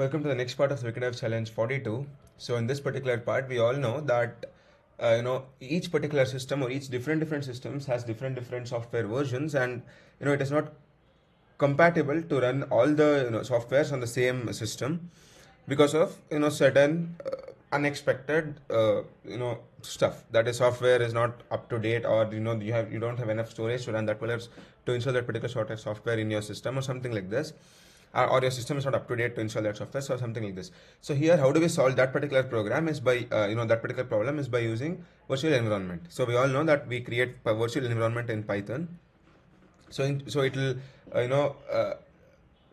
Welcome to the next part of the Wicked Challenge 42. So in this particular part, we all know that each particular system or each different systems has different software versions, and it is not compatible to run all the softwares on the same system because of certain unexpected stuff, that is software is not up to date, or you don't have enough storage to run that particular to install that particular sort of software in your system or something like this, or your system is not up to date to install that software, so something like this. So here, how do we solve that particular program is by that particular problem is by using virtual environment. So we all know that we create a virtual environment in Python. So it will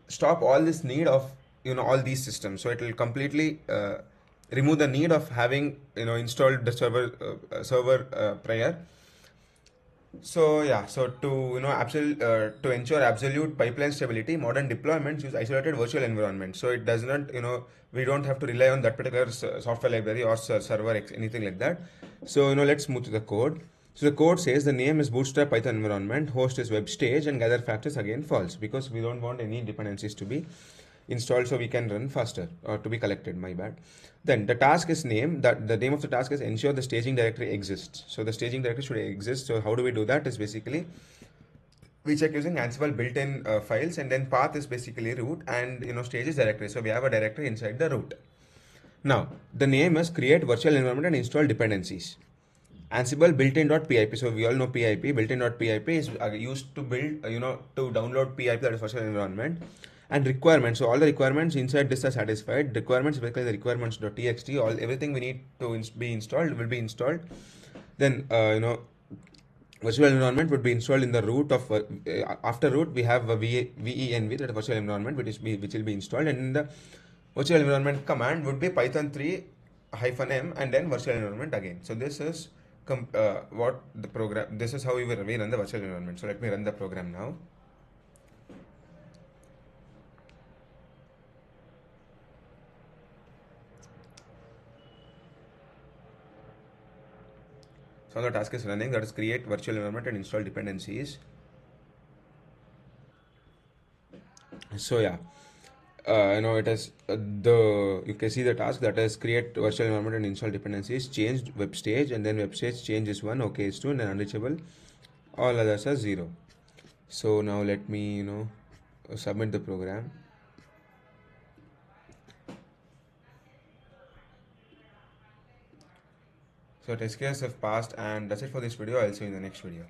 stop all this need of all these systems. So it will completely remove the need of having installed the server prior. So yeah, so to to ensure absolute pipeline stability, modern deployments use isolated virtual environment. So it does not we don't have to rely on that particular software library or server anything like that. So let's move to the code. So the code says the name is Bootstrap Python environment, host is web stage, and gather factors again false, because we don't want any dependencies to be installed, so we can run faster, or to be collected, my bad. Then the task is name, that the name of the task is ensure the staging directory exists. So the staging directory should exist. So how do we do that is basically we check using Ansible built-in files, and then path is basically root, and stage is directory. So we have a directory inside the root. Now the name is create virtual environment and install dependencies. Ansible built-in.pip. So we all know pip. Built-in.pip is used to build, to download pip, that is virtual environment. And requirements. So all the requirements inside this are satisfied. Requirements basically the requirements.txt. Everything we need to be installed will be installed. Then virtual environment would be installed in the root of after root we have a venv, that is virtual environment, which will be installed, and in the virtual environment command would be python 3 -m and then virtual environment again. So this is what the program. This is how we run the virtual environment. So let me run the program now. So the task is running, that is create virtual environment and install dependencies. So yeah, it is you can see the task, that is create virtual environment and install dependencies, changed web stage, and then web stage change is 1, okay is 2, and then unreachable, all others are 0. So now let me submit the program. So test case have passed, and that's it for this video. I'll see you in the next video.